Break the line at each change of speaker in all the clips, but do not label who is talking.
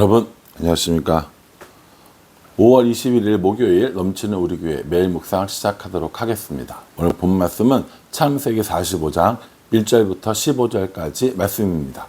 여러분 안녕하십니까. 5월 21일 목요일 넘치는 우리 교회 매일 묵상 시작하도록 하겠습니다. 오늘 본 말씀은 창세기 45장 1절부터 15절까지 말씀입니다.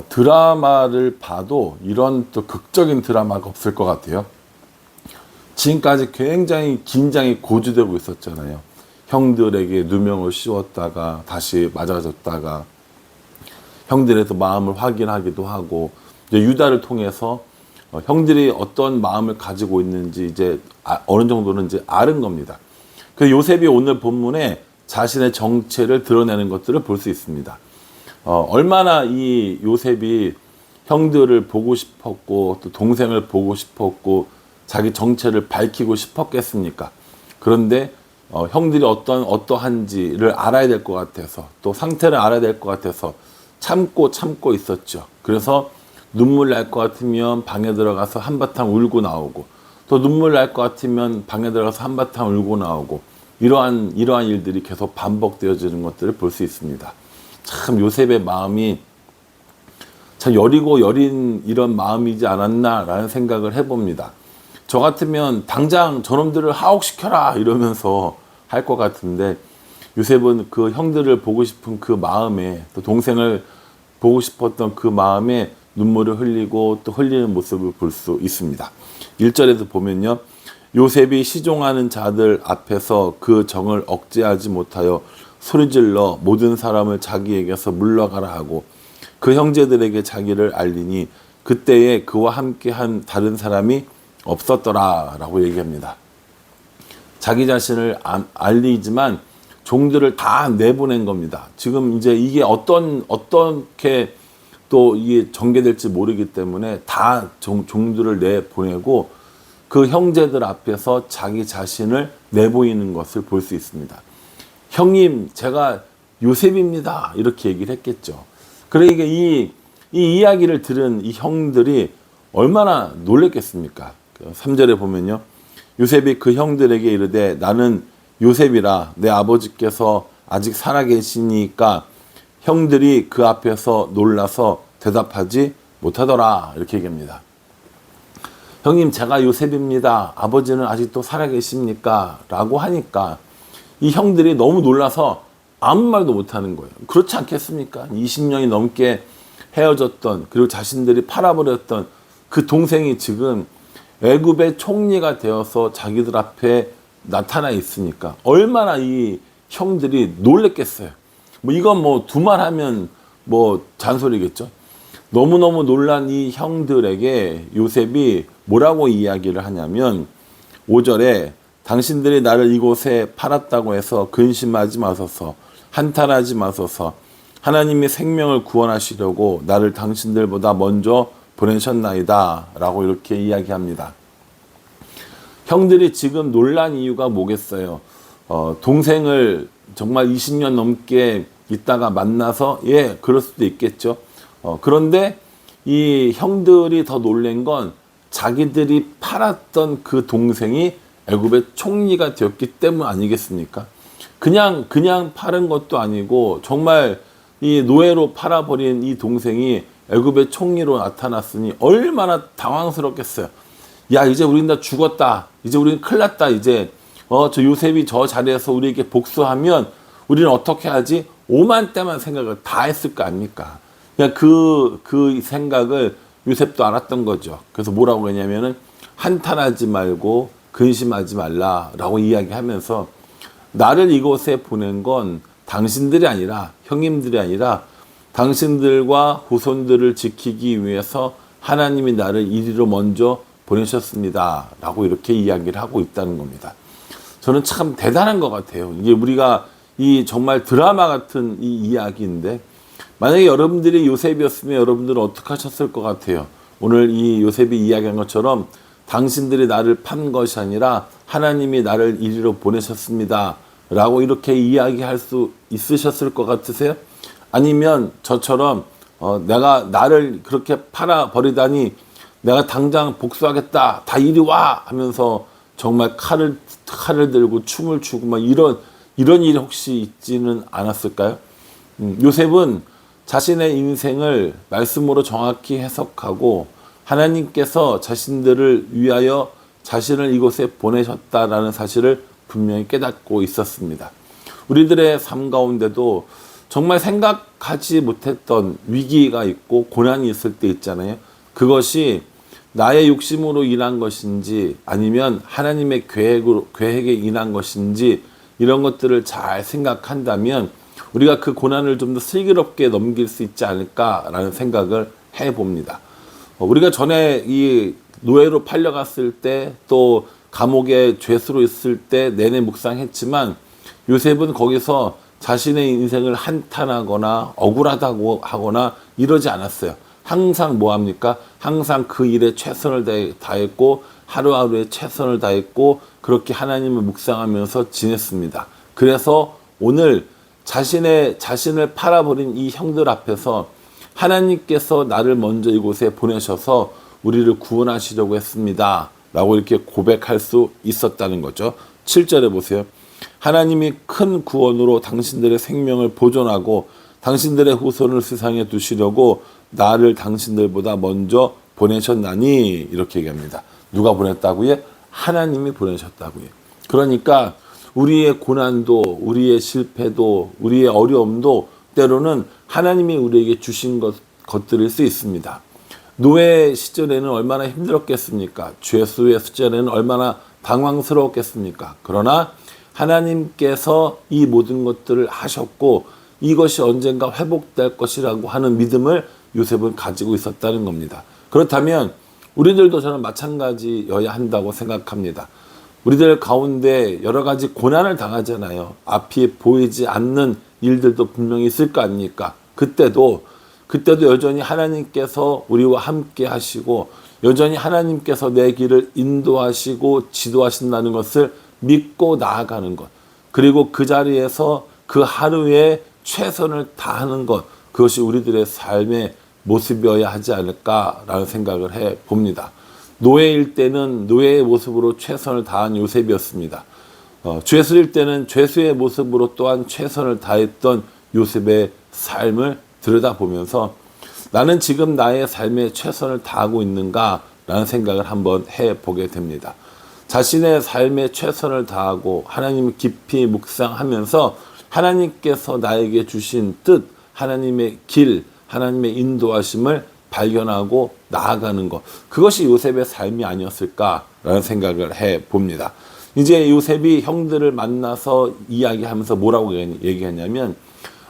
드라마를 봐도 이런 또 극적인 드라마가 없을 것 같아요. 지금까지 굉장히 긴장이 고조되고 있었잖아요. 형들에게 누명을 씌웠다가 다시 맞아졌다가 형들에서 마음을 확인하기도 하고, 이제 유다를 통해서 형들이 어떤 마음을 가지고 있는지 이제 어느 정도는 이제 아는 겁니다. 그 요셉이 오늘 본문에 자신의 정체를 드러내는 것들을 볼 수 있습니다. 얼마나 이 요셉이 형들을 보고 싶었고 또 동생을 보고 싶었고 자기 정체를 밝히고 싶었겠습니까? 그런데 형들이 어떠한지를 알아야 될 것 같아서, 또 상태를 알아야 될 것 같아서 참고 있었죠. 그래서 눈물 날 것 같으면 방에 들어가서 한바탕 울고 나오고, 또 눈물 날 것 같으면 방에 들어가서 한바탕 울고 나오고, 이러한 일들이 계속 반복되어지는 것들을 볼 수 있습니다. 참 요셉의 마음이 참 여리고 여린 이런 마음이지 않았나라는 생각을 해봅니다. 저 같으면 당장 저놈들을 하옥시켜라 이러면서 할 것 같은데, 요셉은 그 형들을 보고 싶은 그 마음에, 또 동생을 보고 싶었던 그 마음에 눈물을 흘리고 또 흘리는 모습을 볼 수 있습니다. 1절에서 보면요, 요셉이 시종하는 자들 앞에서 그 정을 억제하지 못하여 소리질러 모든 사람을 자기에게서 물러가라 하고 그 형제들에게 자기를 알리니 그때에 그와 함께한 다른 사람이 없었더라 라고 얘기합니다. 자기 자신을 알리지만 종들을 다 내보낸 겁니다. 지금 이제 이게 어떻게 또 이게 전개될지 모르기 때문에 다 종들을 내보내고 그 형제들 앞에서 자기 자신을 내보이는 것을 볼 수 있습니다. 형님, 제가 요셉입니다. 이렇게 얘기를 했겠죠. 그러니까 이 이야기를 들은 이 형들이 얼마나 놀랬겠습니까? 3절에 보면요, 요셉이 그 형들에게 이르되 나는 요셉이라 내 아버지께서 아직 살아계시니까 형들이 그 앞에서 놀라서 대답하지 못하더라 이렇게 얘기합니다. 형님, 제가 요셉입니다. 아버지는 아직도 살아계십니까? 라고 하니까 이 형들이 너무 놀라서 아무 말도 못하는 거예요. 그렇지 않겠습니까? 20년이 넘게 헤어졌던, 그리고 자신들이 팔아버렸던 그 동생이 지금 애굽의 총리가 되어서 자기들 앞에 나타나 있으니까 얼마나 이 형들이 놀랬겠어요. 이건 두말하면 잔소리겠죠. 너무너무 놀란 이 형들에게 요셉이 뭐라고 이야기를 하냐면 5절에 당신들이 나를 이곳에 팔았다고 해서 근심하지 마소서, 한탄하지 마소서. 하나님이 생명을 구원하시려고 나를 당신들보다 먼저 보내셨나이다 라고 이렇게 이야기합니다. 형들이 지금 놀란 이유가 뭐겠어요? 동생을 정말 20년 넘게 있다가 만나서 그럴 수도 있겠죠. 그런데 이 형들이 더 놀란 건 자기들이 팔았던 그 동생이 애굽의 총리가 되었기 때문 아니겠습니까? 그냥 팔은 것도 아니고 정말 이 노예로 팔아버린 이 동생이 애굽의 총리로 나타났으니 얼마나 당황스럽겠어요. 야, 이제 우린 다 죽었다. 이제 우린 큰일 났다. 이제 저 요셉이 저 자리에서 우리에게 복수하면 우리는 어떻게 하지? 오만 때만 생각을 다 했을 거 아닙니까? 그냥 그 생각을 요셉도 알았던 거죠. 그래서 뭐라고 했냐면은 한탄하지 말고 근심하지 말라라고 이야기하면서 나를 이곳에 보낸 건 당신들이 아니라, 형님들이 아니라 당신들과 후손들을 지키기 위해서 하나님이 나를 이리로 먼저 보내셨습니다 라고 이렇게 이야기를 하고 있다는 겁니다. 저는 참 대단한 것 같아요. 이게 우리가 이 정말 드라마 같은 이 이야기인데, 만약에 여러분들이 요셉이었으면 여러분들은 어떻게 하셨을 것 같아요? 오늘 이 요셉이 이야기한 것처럼 당신들이 나를 판 것이 아니라 하나님이 나를 이리로 보내셨습니다 라고 이렇게 이야기할 수 있으셨을 것 같으세요? 아니면 저처럼 나를 그렇게 팔아버리다니 내가 당장 복수하겠다, 다 이리 와 하면서 정말 칼을 들고 춤을 추고 이런 일이 혹시 있지는 않았을까요? 요셉은 자신의 인생을 말씀으로 정확히 해석하고 하나님께서 자신들을 위하여 자신을 이곳에 보내셨다라는 사실을 분명히 깨닫고 있었습니다. 우리들의 삶 가운데도 정말 생각하지 못했던 위기가 있고 고난이 있을 때 있잖아요. 그것이 나의 욕심으로 인한 것인지 아니면 하나님의 계획에 인한 것인지 이런 것들을 잘 생각한다면 우리가 그 고난을 좀 더 슬기롭게 넘길 수 있지 않을까라는 생각을 해봅니다. 우리가 전에 이 노예로 팔려갔을 때 또 감옥에 죄수로 있을 때 내내 묵상했지만 요셉은 거기서 자신의 인생을 한탄하거나 억울하다고 하거나 이러지 않았어요. 항상 뭐합니까? 항상 그 일에 최선을 다했고 하루하루에 최선을 다했고 그렇게 하나님을 묵상하면서 지냈습니다. 그래서 오늘 자신을 팔아버린 이 형들 앞에서 하나님께서 나를 먼저 이곳에 보내셔서 우리를 구원하시려고 했습니다. 라고 이렇게 고백할 수 있었다는 거죠. 7절에 보세요. 하나님이 큰 구원으로 당신들의 생명을 보존하고 당신들의 후손을 세상에 두시려고 나를 당신들보다 먼저 보내셨나니 이렇게 얘기합니다. 누가 보냈다고요? 하나님이 보내셨다고요. 그러니까 우리의 고난도 우리의 실패도 우리의 어려움도 때로는 하나님이 우리에게 주신 것들일 수 있습니다. 노예 시절에는 얼마나 힘들었겠습니까? 죄수의 시절에는 얼마나 당황스러웠겠습니까? 그러나 하나님께서 이 모든 것들을 하셨고 이것이 언젠가 회복될 것이라고 하는 믿음을 요셉은 가지고 있었다는 겁니다. 그렇다면 우리들도 저는 마찬가지여야 한다고 생각합니다. 우리들 가운데 여러 가지 고난을 당하잖아요. 앞이 보이지 않는 일들도 분명히 있을 거 아닙니까? 그때도 여전히 하나님께서 우리와 함께 하시고 여전히 하나님께서 내 길을 인도하시고 지도하신다는 것을 믿고 나아가는 것. 그리고 그 자리에서 그 하루에 최선을 다하는 것. 그것이 우리들의 삶의 모습이어야 하지 않을까라는 생각을 해봅니다. 노예일 때는 노예의 모습으로 최선을 다한 요셉이었습니다. 죄수일 때는 죄수의 모습으로 또한 최선을 다했던 요셉의 삶을 들여다보면서 나는 지금 나의 삶에 최선을 다하고 있는가라는 생각을 한번 해보게 됩니다. 자신의 삶에 최선을 다하고 하나님을 깊이 묵상하면서 하나님께서 나에게 주신 뜻, 하나님의 길, 하나님의 인도하심을 발견하고 나아가는 것. 그것이 요셉의 삶이 아니었을까라는 생각을 해봅니다. 이제 요셉이 형들을 만나서 이야기하면서 뭐라고 얘기했냐면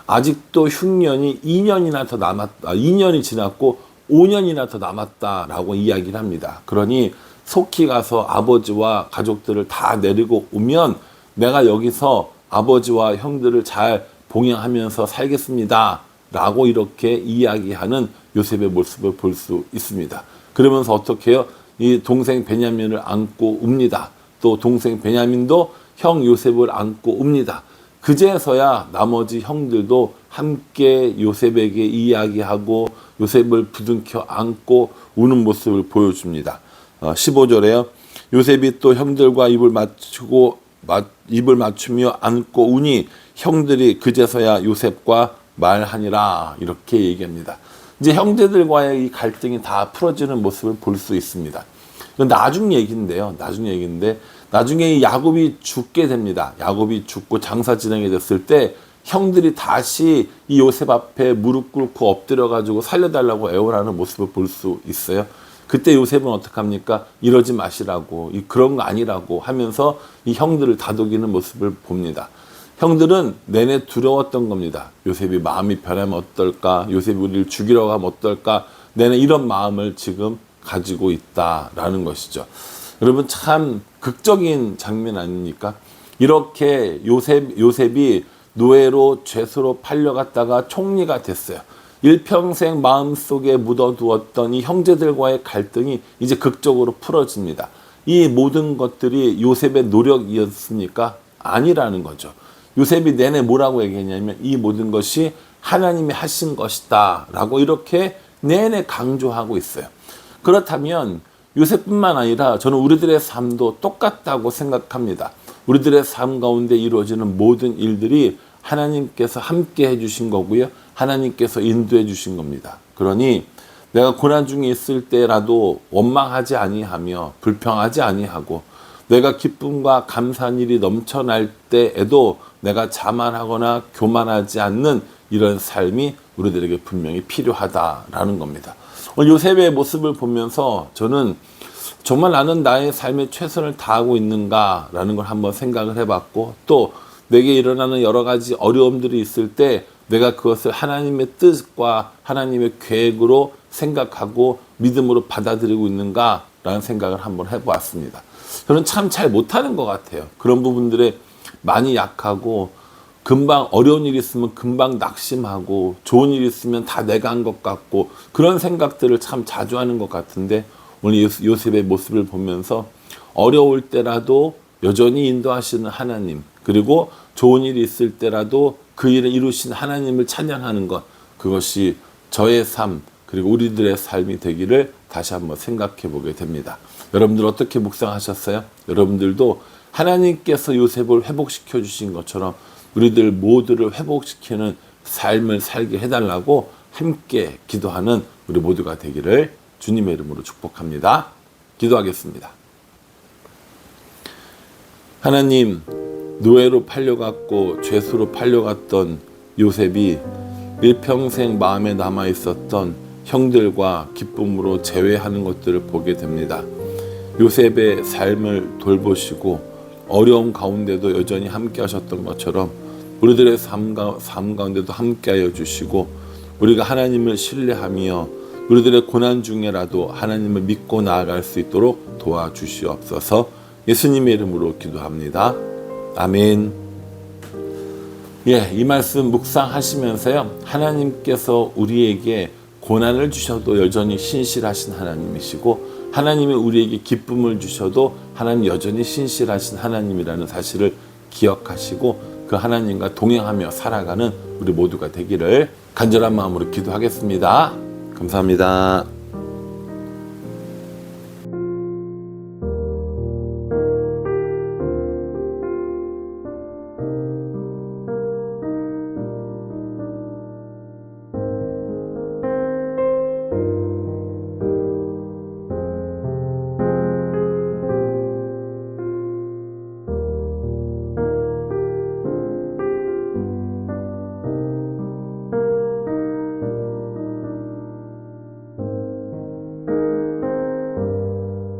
아직도 흉년이 2년이나 더 남았다. 2년이 지났고 5년이나 더 남았다라고 이야기를 합니다. 그러니 속히 가서 아버지와 가족들을 다 내리고 오면 내가 여기서 아버지와 형들을 잘 봉양하면서 살겠습니다. 라고 이렇게 이야기하는 요셉의 모습을 볼 수 있습니다. 그러면서 어떻게 해요? 이 동생 베냐민을 안고 웁니다. 또 동생 베냐민도 형 요셉을 안고 웁니다. 그제서야 나머지 형들도 함께 요셉에게 이야기하고 요셉을 부둥켜 안고 우는 모습을 보여줍니다. 15절에요. 요셉이 또 형들과 입을 맞추며 안고 우니 형들이 그제서야 요셉과 말하니라 이렇게 얘기합니다. 이제 형제들과의 이 갈등이 다 풀어지는 모습을 볼 수 있습니다. 이건 나중 얘기인데요. 나중에 이 야곱이 죽게 됩니다. 야곱이 죽고 장사 진행이 됐을 때 형들이 다시 이 요셉 앞에 무릎 꿇고 엎드려 가지고 살려달라고 애원하는 모습을 볼 수 있어요. 그때 요셉은 어떡합니까? 이러지 마시라고, 그런 거 아니라고 하면서 이 형들을 다독이는 모습을 봅니다. 형들은 내내 두려웠던 겁니다. 요셉이 마음이 변하면 어떨까? 요셉이 우리를 죽이려고 하면 어떨까? 내내 이런 마음을 지금 가지고 있다라는 것이죠. 여러분 참 극적인 장면 아닙니까? 이렇게 요셉이 노예로 죄수로 팔려갔다가 총리가 됐어요. 일평생 마음속에 묻어두었던 이 형제들과의 갈등이 이제 극적으로 풀어집니다. 이 모든 것들이 요셉의 노력이었습니까? 아니라는 거죠. 요셉이 내내 뭐라고 얘기했냐면 이 모든 것이 하나님이 하신 것이다 라고 이렇게 내내 강조하고 있어요. 그렇다면 요셉뿐만 아니라 저는 우리들의 삶도 똑같다고 생각합니다. 우리들의 삶 가운데 이루어지는 모든 일들이 하나님께서 함께 해주신 거고요. 하나님께서 인도해 주신 겁니다. 그러니 내가 고난 중에 있을 때라도 원망하지 아니하며 불평하지 아니하고 내가 기쁨과 감사한 일이 넘쳐날 때에도 내가 자만하거나 교만하지 않는 이런 삶이 우리들에게 분명히 필요하다라는 겁니다. 오늘 요셉의 모습을 보면서 저는 정말 나는 나의 삶에 최선을 다하고 있는가라는 걸 한번 생각을 해봤고, 또 내게 일어나는 여러 가지 어려움들이 있을 때 내가 그것을 하나님의 뜻과 하나님의 계획으로 생각하고 믿음으로 받아들이고 있는가라는 생각을 한번 해보았습니다. 저는 참 잘 못하는 것 같아요. 그런 부분들에 많이 약하고, 금방 어려운 일이 있으면 금방 낙심하고, 좋은 일이 있으면 다 내가 한 것 같고, 그런 생각들을 참 자주 하는 것 같은데, 오늘 요셉의 모습을 보면서 어려울 때라도 여전히 인도하시는 하나님, 그리고 좋은 일이 있을 때라도 그 일을 이루신 하나님을 찬양하는 것, 그것이 저의 삶, 그리고 우리들의 삶이 되기를 다시 한번 생각해 보게 됩니다. 여러분들 어떻게 묵상하셨어요? 여러분들도 하나님께서 요셉을 회복시켜 주신 것처럼 우리들 모두를 회복시키는 삶을 살게 해달라고 함께 기도하는 우리 모두가 되기를 주님의 이름으로 축복합니다. 기도하겠습니다. 하나님, 노예로 팔려갔고 죄수로 팔려갔던 요셉이 일평생 마음에 남아있었던 형들과 기쁨으로 재회하는 것들을 보게 됩니다. 요셉의 삶을 돌보시고 어려움 가운데도 여전히 함께 하셨던 것처럼 우리들의 삶 가운데도 함께 하여 주시고, 우리가 하나님을 신뢰하며 우리들의 고난 중에라도 하나님을 믿고 나아갈 수 있도록 도와주시옵소서. 예수님의 이름으로 기도합니다. 아멘. 이 말씀 묵상하시면서요, 하나님께서 우리에게 고난을 주셔도 여전히 신실하신 하나님이시고, 하나님이 우리에게 기쁨을 주셔도 하나님 여전히 신실하신 하나님이라는 사실을 기억하시고 그 하나님과 동행하며 살아가는 우리 모두가 되기를 간절한 마음으로 기도하겠습니다. 감사합니다.